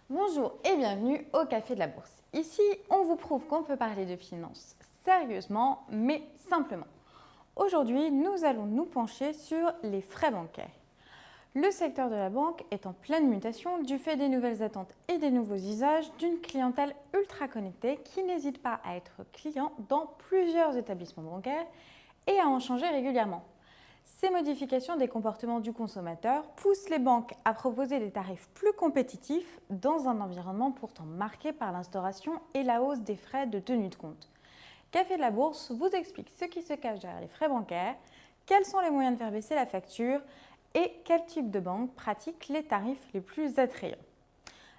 Bonjour et bienvenue au Café de la Bourse. Ici, on vous prouve qu'on peut parler de finances sérieusement, mais simplement. Aujourd'hui, nous allons nous pencher sur les frais bancaires. Le secteur de la banque est en pleine mutation du fait des nouvelles attentes et des nouveaux usages d'une clientèle ultra connectée qui n'hésite pas à être client dans plusieurs établissements bancaires et à en changer régulièrement. Ces modifications des comportements du consommateur poussent les banques à proposer des tarifs plus compétitifs dans un environnement pourtant marqué par l'instauration et la hausse des frais de tenue de compte. Café de la Bourse vous explique ce qui se cache derrière les frais bancaires, quels sont les moyens de faire baisser la facture et quel type de banque pratique les tarifs les plus attrayants.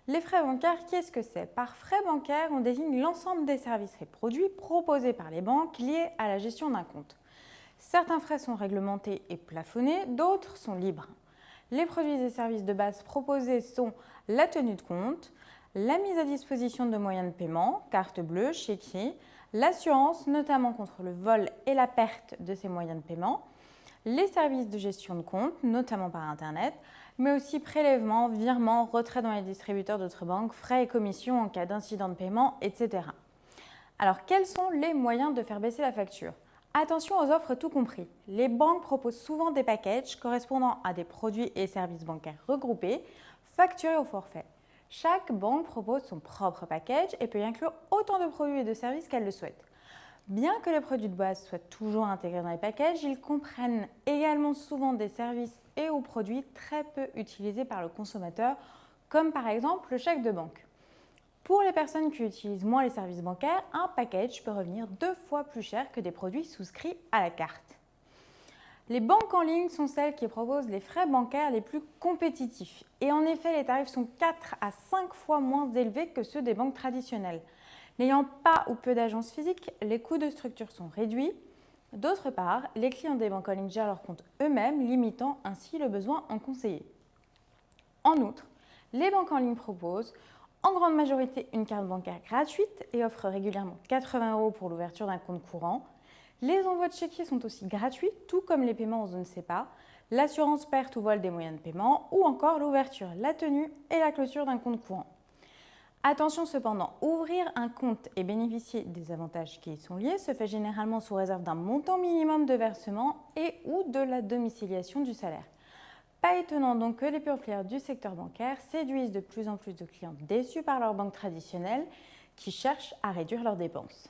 Les frais bancaires, qu'est-ce que c'est? Par frais bancaires, on désigne l'ensemble des services et produits proposés par les banques liés à la gestion d'un compte. Certains frais sont réglementés et plafonnés, d'autres sont libres. Les produits et services de base proposés sont la tenue de compte, la mise à disposition de moyens de paiement, carte bleue, chéquier, l'assurance, notamment contre le vol et la perte de ces moyens de paiement, les services de gestion de compte, notamment par Internet, mais aussi prélèvements, virements, retrait dans les distributeurs d'autres banques, frais et commissions en cas d'incident de paiement, etc. Alors, quels sont les moyens de faire baisser la facture? Attention aux offres tout compris. Les banques proposent souvent des packages correspondant à des produits et services bancaires regroupés, facturés au forfait. Chaque banque propose son propre package et peut y inclure autant de produits et de services qu'elle le souhaite. Bien que les produits de base soient toujours intégrés dans les packages, ils comprennent également souvent des services et ou produits très peu utilisés par le consommateur, comme par exemple le chèque de banque. Pour les personnes qui utilisent moins les services bancaires, un package peut revenir 2 fois plus cher que des produits souscrits à la carte. Les banques en ligne sont celles qui proposent les frais bancaires les plus compétitifs. Et en effet, les tarifs sont 4 à 5 fois moins élevés que ceux des banques traditionnelles. N'ayant pas ou peu d'agences physiques, les coûts de structure sont réduits. D'autre part, les clients des banques en ligne gèrent leurs comptes eux-mêmes, limitant ainsi le besoin en conseillers. En outre, les banques en ligne proposent en grande majorité une carte bancaire gratuite et offrent régulièrement 80 € pour l'ouverture d'un compte courant. Les envois de chéquiers sont aussi gratuits, tout comme les paiements en zone SEPA, l'assurance perte ou vol des moyens de paiement ou encore l'ouverture, la tenue et la clôture d'un compte courant. Attention cependant, ouvrir un compte et bénéficier des avantages qui y sont liés se fait généralement sous réserve d'un montant minimum de versement et ou de la domiciliation du salaire. Pas étonnant donc que les pure players du secteur bancaire séduisent de plus en plus de clients déçus par leur banque traditionnelle qui cherchent à réduire leurs dépenses.